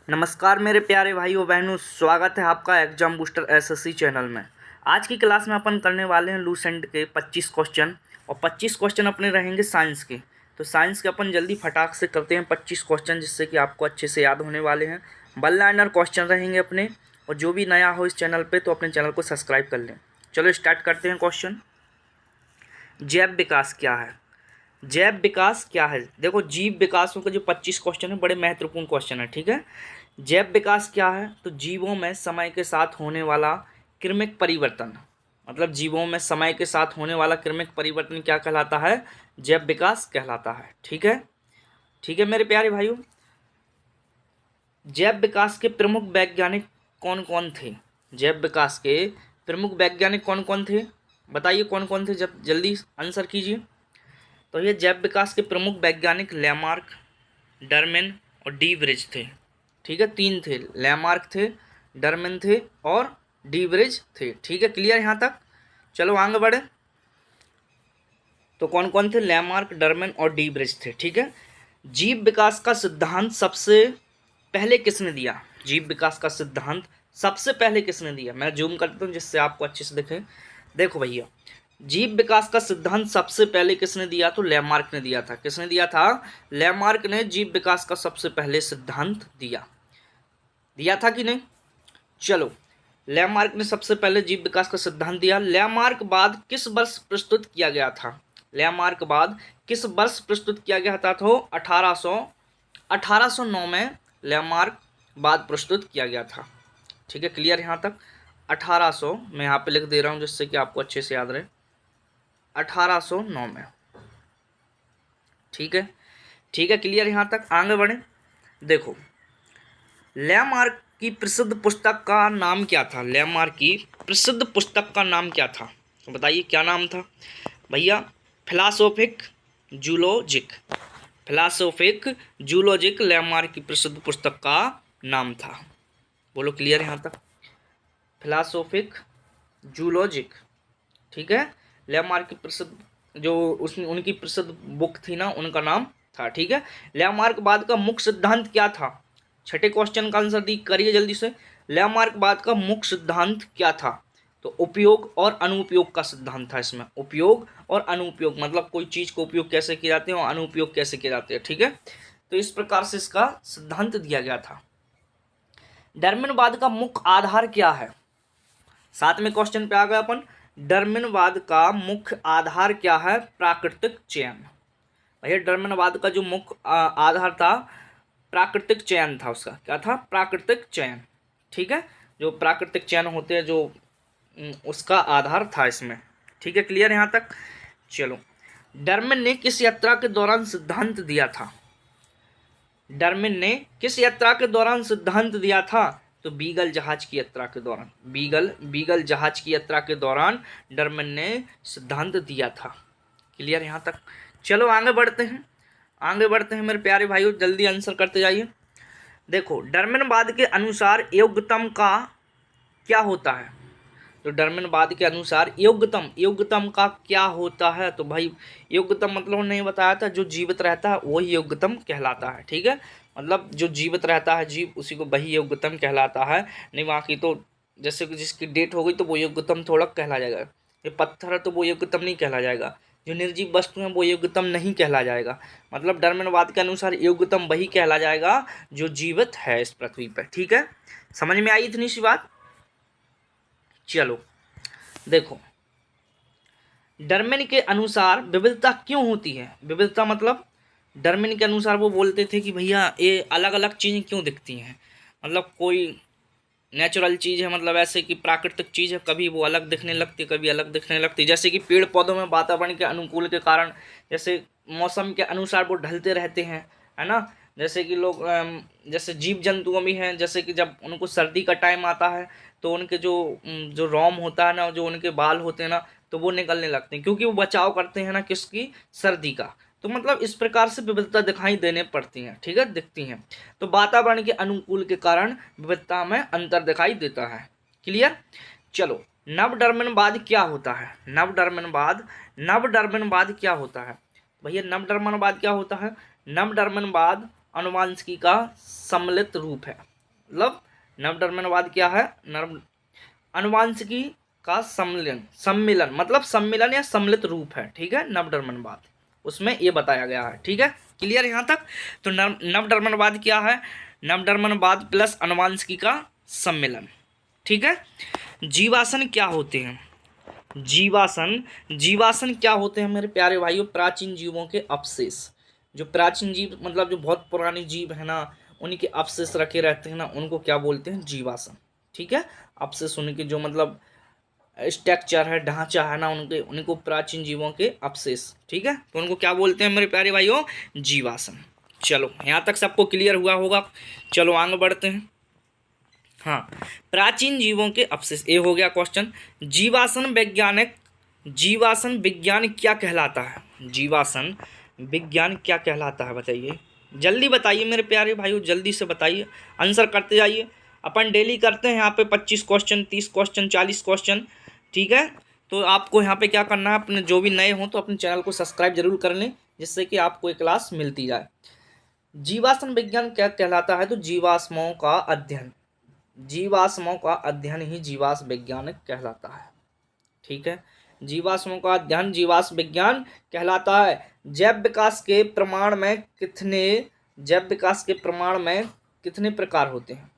नमस्कार मेरे प्यारे भाइयों बहनों, स्वागत है आपका एग्जाम बूस्टर एसएससी चैनल में। आज की क्लास में अपन करने वाले हैं लूसेंट के 25 क्वेश्चन और 25 क्वेश्चन अपने रहेंगे साइंस के। तो साइंस के अपन जल्दी फटाक से करते हैं 25 क्वेश्चन, जिससे कि आपको अच्छे से याद होने वाले हैं। वन लाइनर क्वेश्चन रहेंगे अपने, और जो भी नया हो इस चैनल पर तो अपने चैनल को सब्सक्राइब कर लें। चलो स्टार्ट करते हैं क्वेश्चन। जैव विकास क्या है? जैव विकास क्या है? देखो, जीव विकासों के जो 25 क्वेश्चन है बड़े महत्वपूर्ण क्वेश्चन है, ठीक है। जैव विकास क्या है? तो जीवों में समय के साथ होने वाला क्रमिक परिवर्तन, मतलब जीवों में समय के साथ होने वाला क्रमिक परिवर्तन क्या कहलाता है? जैव विकास कहलाता है, ठीक है। ठीक है मेरे प्यारे भाइयों, जैव विकास के प्रमुख वैज्ञानिक कौन कौन थे? जैव विकास के प्रमुख वैज्ञानिक कौन कौन थे? बताइए कौन कौन थे, जब जल्दी आंसर कीजिए। तो ये जैव विकास के प्रमुख वैज्ञानिक लैमार्क, डरमेन और डी ब्रिज थे, ठीक है। तीन थे, लैमार्क थे, डरमेन थे और डी ब्रिज थे, ठीक है। क्लियर यहाँ तक? चलो आगे बढ़े। तो कौन कौन थे? लैमार्क, डरमेन और डी ब्रिज थे, ठीक है। जीव विकास का सिद्धांत सबसे पहले किसने दिया? जीव विकास का सिद्धांत सबसे पहले किसने दिया? मैं जूम करता हूँ जिससे आपको अच्छे से दिखे। देखो भैया, जीव विकास का सिद्धांत सबसे पहले किसने दिया? तो लैमार्क ने दिया था। किसने दिया था? लैमार्क ने जीव विकास का सबसे पहले सिद्धांत दिया था कि नहीं? चलो, लैमार्क ने सबसे पहले जीव विकास का सिद्धांत दिया। लैमार्क बाद किस वर्ष प्रस्तुत किया गया था? लैमार्क बाद किस वर्ष प्रस्तुत किया गया था? तो 1809 में लैमार्क बाद प्रस्तुत किया गया था, ठीक है। क्लियर यहाँ तक? 1800 मैं यहाँ पे लिख दे रहा हूँ जिससे कि आपको अच्छे से याद रहे। 1809 में, ठीक है। ठीक है, क्लियर यहाँ तक? आगे बढ़े। देखो, लैमार्क की प्रसिद्ध पुस्तक का नाम क्या था? लैमार्क की प्रसिद्ध पुस्तक का नाम क्या था? तो बताइए क्या नाम था भैया? फिलासॉफिक जूलॉजिक। फिलासॉफिक जूलॉजिक लैमार्क की प्रसिद्ध पुस्तक का नाम था। बोलो क्लियर यहाँ तक? फिलासॉफिक जूलॉजिक, ठीक है। लैमार्क की प्रसिद्ध जो उसने उनकी प्रसिद्ध बुक थी ना, उनका नाम था, ठीक है। लैमार्क बाद का मुख्य सिद्धांत क्या था? छठे क्वेश्चन का आंसर दी करिए जल्दी से। लैमार्क बाद का मुख्य सिद्धांत क्या था? तो उपयोग और अनुपयोग का सिद्धांत था इसमें। उपयोग और अनुपयोग मतलब कोई चीज को उपयोग कैसे किए जाते हैं और अनुपयोग कैसे किए जाते हैं, ठीक है। तो इस प्रकार से इसका सिद्धांत दिया गया था। डरमिनवाद का मुख्य आधार क्या है? 7वें क्वेश्चन पे आ गए अपन। डरमिनवाद का मुख्य आधार क्या है? प्राकृतिक चयन। भैया, डरमिनवाद का जो मुख्य आधार था प्राकृतिक चयन था। उसका क्या था? प्राकृतिक चयन, ठीक है। जो प्राकृतिक चयन होते हैं जो उसका आधार था इसमें, ठीक है। क्लियर यहाँ तक? चलो, डरमिन ने किस यात्रा के दौरान सिद्धांत दिया था? डरमिन ने किस यात्रा के दौरान सिद्धांत दिया था? तो बीगल जहाज की यात्रा के दौरान। बीगल जहाज की यात्रा के दौरान डरमिन ने सिद्धांत दिया था। क्लियर यहाँ तक? चलो आगे बढ़ते हैं मेरे प्यारे भाइयों, जल्दी आंसर करते जाइए। देखो, डरमिनवाद के अनुसार योग्यतम का क्या होता है? तो डरमिनवाद के अनुसार योग्यतम का क्या होता है? तो भाई, योग्यतम मतलब नहीं बताया था, जो जीवित रहता है वही योग्यतम कहलाता है, ठीक है। मतलब जो जीवित रहता है जीव, उसी को वही योग्यतम कहलाता है। नहीं बाकी तो जैसे कि जिसकी डेट हो गई तो वो योग्यतम थोड़ा कहला जाएगा। ये पत्थर है तो वो योग्यतम नहीं कहला जाएगा। जो निर्जीव वस्तु है वो योग्यतम नहीं कहला जाएगा। मतलब डरमिनवाद के अनुसार योग्यतम वही कहला जाएगा जो जीवित है इस पृथ्वी पर, ठीक है। समझ में आई इतनी सी बात? चलो देखो, डरमिन के अनुसार विविधता क्यों होती है? विविधता मतलब डरमिन के अनुसार वो बोलते थे कि भैया ये अलग अलग चीज़ें क्यों दिखती हैं। मतलब कोई नेचुरल चीज़ है, मतलब ऐसे कि प्राकृतिक चीज़ है, कभी वो अलग दिखने लगती कभी अलग दिखने लगती। जैसे कि पेड़ पौधों में वातावरण के अनुकूल के कारण, जैसे मौसम के अनुसार वो ढलते रहते हैं, है ना। जैसे कि लोग जैसे जीव जंतुओं में हैं, जैसे कि जब उनको सर्दी का टाइम आता है तो उनके जो रोम होता है ना, जो उनके बाल होते हैं ना, तो वो निकलने लगते हैं क्योंकि वो बचाव करते हैं ना किसकी? सर्दी का। तो मतलब इस प्रकार से विविधता दिखाई देने पड़ती हैं, ठीक है, दिखती हैं। तो वातावरण के अनुकूल के कारण विविधता में अंतर दिखाई देता है। क्लियर? चलो, नवडर्मिनवाद क्या होता है? नवडर्मिनवाद क्या होता है भैया? नवडर्मिनवाद क्या होता है? नवडर्मिनवाद आनुवांशिकी का सम्मिलित रूप है। मतलब नवधर्मवाद क्या है? अनुवांशिकी का सम्मिलन मतलब सम्मिलन या सम्मिलित रूप है, ठीक है, नवधर्मवाद, उसमें ये बताया गया है, ठीक है, क्लियर यहाँ तक। तो नवधर्मवाद क्या है? नवधर्मवाद प्लस अनुवांशिकी का सम्मिलन, ठीक है। जीवासन क्या होते हैं? जीवासन क्या होते हैं मेरे प्यारे भाइयों? प्राचीन जीवों के अवशेष। जो प्राचीन जीव मतलब जो बहुत पुराने जीव है ना, उन्हीं के अवशेष रखे रहते हैं ना, उनको क्या बोलते हैं? जीवासन, ठीक है। अवशेष उनके जो मतलब स्ट्रक्चर है, ढांचा है ना, उनको प्राचीन जीवों के अवशेष, ठीक है, तो उनको क्या बोलते हैं मेरे प्यारे भाइयों? जीवासन। चलो यहाँ तक सबको क्लियर हुआ होगा। चलो आगे बढ़ते हैं। हाँ, प्राचीन जीवों के अवशेष, ये हो गया क्वेश्चन। जीवासन विज्ञान क्या कहलाता है? जीवासन विज्ञान क्या कहलाता है बताइए, जल्दी बताइए मेरे प्यारे भाइयों, जल्दी से बताइए, आंसर करते जाइए। अपन डेली करते हैं यहाँ पे 25 क्वेश्चन, 30 क्वेश्चन, 40 क्वेश्चन, ठीक है। तो आपको यहाँ पे क्या करना है, अपने जो भी नए हों तो अपने चैनल को सब्सक्राइब जरूर कर लें, जिससे कि आपको एक क्लास मिलती जाए। जीवाश्म विज्ञान क्या कहलाता है? तो जीवाश्मों का अध्ययन ही जीवाश्म विज्ञान कहलाता है, ठीक है। जीवाश्मों का अध्ययन जीवाश्म विज्ञान कहलाता है। जैव विकास के प्रमाण में कितने प्रकार होते हैं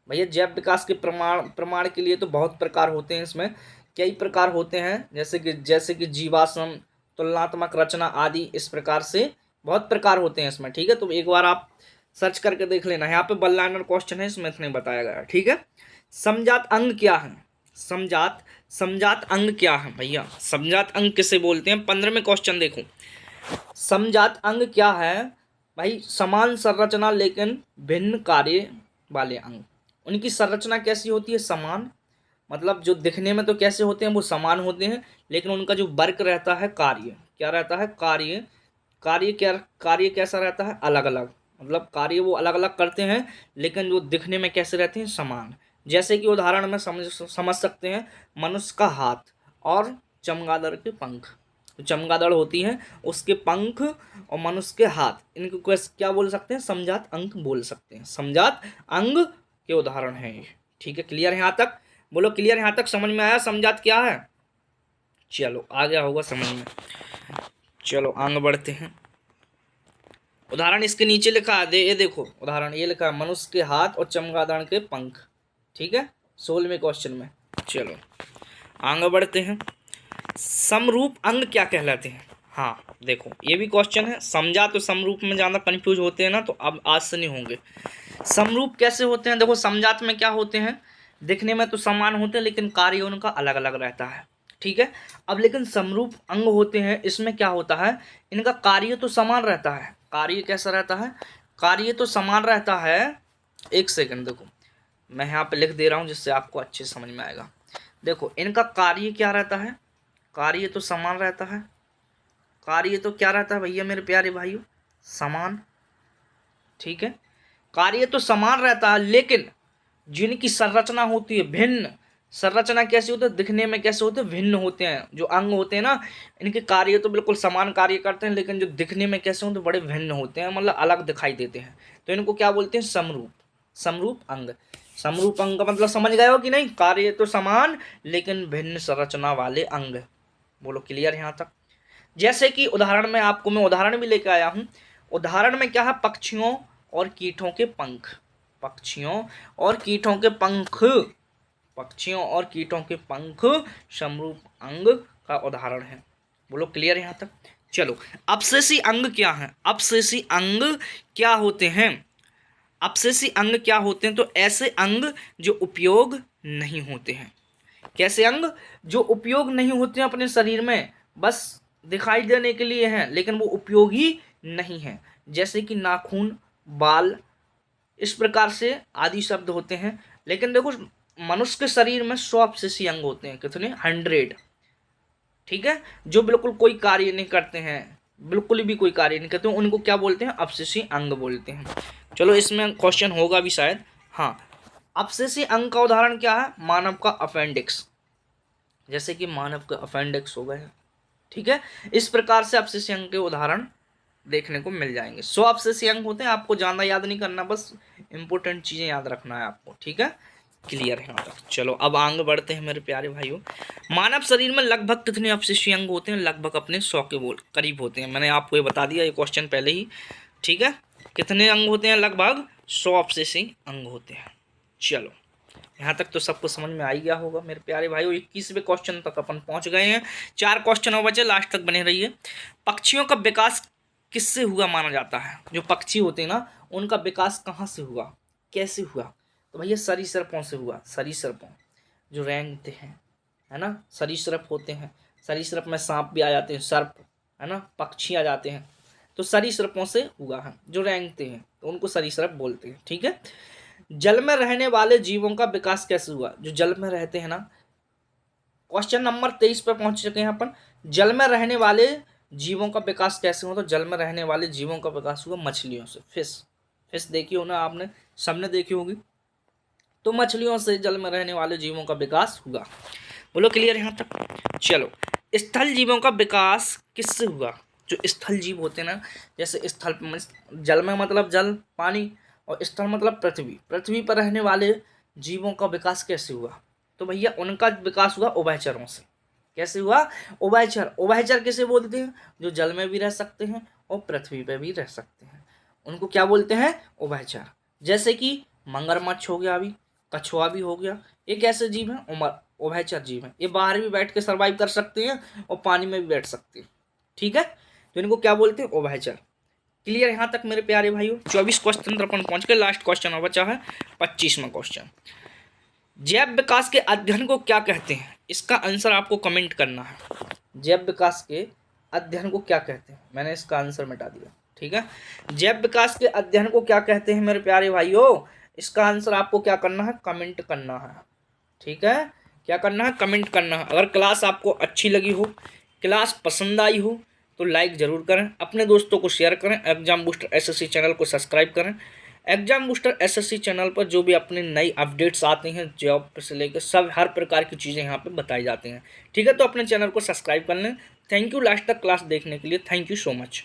भैया? जैव विकास के प्रमाण के लिए तो बहुत प्रकार होते हैं, इसमें कई प्रकार होते हैं, जैसे कि जीवाश्म, तुलनात्मक रचना आदि, इस प्रकार से बहुत प्रकार होते हैं इसमें, ठीक है। तो एक बार आप सर्च करके देख लेना, यहाँ पे वन लाइनर क्वेश्चन है, इसमें इतने बताया गया है, ठीक है। समजात अंग क्या है? समजात अंग क्या है भैया? समजात अंग किसे बोलते हैं? 15वें क्वेश्चन देखो, समजात अंग क्या है भाई? समान संरचना लेकिन भिन्न कार्य वाले अंग। उनकी संरचना कैसी होती है? समान, मतलब जो दिखने में तो कैसे होते हैं? वो समान होते हैं, लेकिन उनका जो वर्क रहता है, कार्य क्या रहता है? कार्य कैसा रहता है? अलग अलग, मतलब कार्य वो अलग अलग करते हैं, लेकिन वो दिखने में कैसे रहते हैं? समान। जैसे कि उदाहरण में समझ सकते हैं, मनुष्य का हाथ और चमगादड़ के पंख। तो चमगादड़ होती है, उसके पंख और मनुष्य के हाथ, इनको क्या बोल सकते हैं? समजात अंग बोल सकते हैं। समजात अंग के उदाहरण है ये, ठीक है। क्लियर है यहाँ तक? बोलो क्लियर यहाँ तक? समझ में आया समजात क्या है? चलो आ गया होगा समझ में। चलो आगे बढ़ते हैं। उदाहरण इसके नीचे लिखा है, ये देखो उदाहरण, ये लिखा है मनुष्य के हाथ और चमगादड़ के पंख, ठीक है, 16वें क्वेश्चन में। चलो आगे बढ़ते हैं। समरूप अंग क्या कहलाते हैं? हाँ देखो ये भी क्वेश्चन है, समझा तो समरूप में ज़्यादा कंफ्यूज होते हैं ना, तो अब आज से नहीं होंगे। समरूप कैसे होते हैं? देखो समजात में क्या होते हैं, दिखने में तो समान होते हैं, लेकिन कार्य उनका अलग अलग रहता है, ठीक है। अब लेकिन समरूप अंग होते हैं, इसमें क्या होता है, इनका कार्य तो समान रहता है। कार्य कैसा रहता है? कार्य तो समान रहता है। एक सेकंड देखो, मैं यहाँ पे लिख दे रहा हूँ जिससे आपको अच्छे समझ में आएगा। देखो इनका कार्य क्या रहता है? कार्य तो समान रहता है। कार्य तो क्या रहता है भैया मेरे प्यारे भाइयों? समान, ठीक है। कार्य तो समान रहता है, लेकिन जिनकी संरचना होती है भिन्न। संरचना कैसी होती है? दिखने में कैसे होते हैं? भिन्न होते हैं। जो अंग होते हैं ना, इनके कार्य तो बिल्कुल समान कार्य करते हैं, लेकिन जो दिखने में कैसे होते हैं? बड़े भिन्न होते हैं, मतलब अलग दिखाई देते हैं। तो इनको क्या बोलते हैं? समरूप अंग। समरूप अंग का मतलब समझ गए हो कि नहीं? कार्य तो समान लेकिन भिन्न संरचना वाले अंग। बोलो क्लियर यहाँ तक? जैसे कि उदाहरण में आपको मैं उदाहरण भी लेकर आया हूँ। उदाहरण में क्या है? पक्षियों और कीटों के पंख। पक्षियों और कीटों के पंख समरूप अंग का उदाहरण है। बोलो क्लियर यहाँ तक? चलो अपसेसी अंग क्या है? अपसेसी अंग क्या होते हैं? अपसेसी अंग क्या होते हैं? तो ऐसे अंग जो उपयोग नहीं होते हैं। कैसे अंग? जो उपयोग नहीं होते हैं अपने शरीर में, बस दिखाई देने के लिए हैं, लेकिन वो उपयोगी नहीं है। जैसे कि नाखून, बाल, इस प्रकार से आदि शब्द होते हैं। लेकिन देखो मनुष्य के शरीर में 100 अपसेसी अंग होते हैं। कितने? 100, ठीक है, जो बिल्कुल कोई कार्य नहीं करते हैं, बिल्कुल भी कोई कार्य नहीं करते हैं, उनको क्या बोलते हैं? अपसेसी अंग बोलते हैं। चलो इसमें क्वेश्चन होगा भी शायद। हाँ, अपसेसी अंग का उदाहरण क्या है? मानव का अपेंडिक्स। जैसे कि मानव का अपेंडिक्स हो गए, ठीक है। इस प्रकार से अपसेसी अंग के उदाहरण देखने को मिल जाएंगे। 100 आपसे अंक होते हैं, आपको ज़्यादा याद नहीं करना, बस इंपॉर्टेंट चीज़ें याद रखना है आपको, ठीक है। क्लियर है यहाँ तक। चलो अब आगे बढ़ते हैं मेरे प्यारे भाइयों। मानव शरीर में लगभग कितने अपशिष्टीय अंग होते हैं? लगभग अपने 100 के करीब होते हैं। मैंने आपको ये बता दिया ये क्वेश्चन पहले ही, ठीक है। कितने अंग होते हैं? लगभग 100 अपशिष्टीय अंग होते हैं। चलो यहाँ तक तो सबको समझ में आ ही गया होगा मेरे प्यारे भाइयों। 21वें क्वेश्चन तक अपन पहुँच गए हैं। 4 क्वेश्चन और बचे, लास्ट तक बने रहिए। पक्षियों का विकास किससे हुआ माना जाता है? जो पक्षी होते हैं ना, उनका विकास कहाँ से हुआ, कैसे हुआ? तो भैया सरीसृपों से हुआ। सरीसृपों जो रेंगते हैं, है ना, सरीसृप होते हैं। सरीसृप में सांप भी आ जाते हैं, सर्प, है ना, पक्षी आ जाते हैं। तो सरीसृपों से हुआ है, जो रेंगते हैं, तो उनको सरीसृप बोलते हैं, ठीक है। जल में रहने वाले जीवों का विकास कैसे हुआ? जो जल में रहते हैं ना, क्वेश्चन नंबर 23 पे पहुंच चुके हैं अपन। जल में रहने वाले जीवों का विकास कैसे हुआ? तो जल में रहने वाले जीवों का विकास हुआ मछलियों से। फिश देखी हो ना आपने, सबने देखी होगी। तो मछलियों से जल में रहने वाले जीवों का विकास हुआ। बोलो क्लियर यहाँ तक। चलो स्थल जीवों का विकास किससे हुआ? जो स्थल जीव होते हैं ना, जैसे स्थल जल में मतलब जल पानी, और स्थल मतलब पृथ्वी। पृथ्वी पर रहने वाले जीवों का विकास कैसे हुआ? तो भैया उनका विकास हुआ उभयचरों से। कैसे हुआ? उभयचर। उभयचर किसे बोलते हैं? जो जल में भी रह सकते हैं और पृथ्वी पर भी रह सकते हैं, उनको क्या बोलते हैं? उभयचर। जैसे कि मगरमच्छ हो गया, अभी कछुआ भी हो गया, ये कैसे जीव हैं? उभयचर जीव हैं। ये बाहर भी बैठ के सर्वाइव कर सकते हैं और पानी में भी बैठ सकते हैं, ठीक है। तो इनको क्या बोलते हैं? उभयचर। क्लियर यहाँ तक मेरे प्यारे भाइयों। 24 क्वेश्चन अपन पहुंच के, लास्ट क्वेश्चन और बचा है 25वां क्वेश्चन। जैव विकास के अध्ययन को क्या कहते हैं? इसका आंसर आपको कमेंट करना है। जैव विकास के अध्ययन को क्या कहते हैं? मैंने इसका आंसर मिटा दिया, ठीक है। जैव विकास के अध्ययन को क्या कहते हैं मेरे प्यारे भाइयों? इसका आंसर आपको क्या करना है? कमेंट करना है, ठीक है। क्या करना है? कमेंट करना है। अगर क्लास आपको अच्छी लगी हो, क्लास पसंद आई हो, तो लाइक ज़रूर करें, अपने दोस्तों को शेयर करें। एग्जाम बूस्टर एसएससी चैनल को सब्सक्राइब करें। एग्जाम बूस्टर एसएससी चैनल पर जो भी अपने नई अपडेट्स आती हैं, जॉब से लेकर सब हर प्रकार की चीज़ें यहाँ पे बताई जाती हैं, ठीक है। तो अपने चैनल को सब्सक्राइब कर लें। थैंक यू लास्ट तक क्लास देखने के लिए। Thank you so much.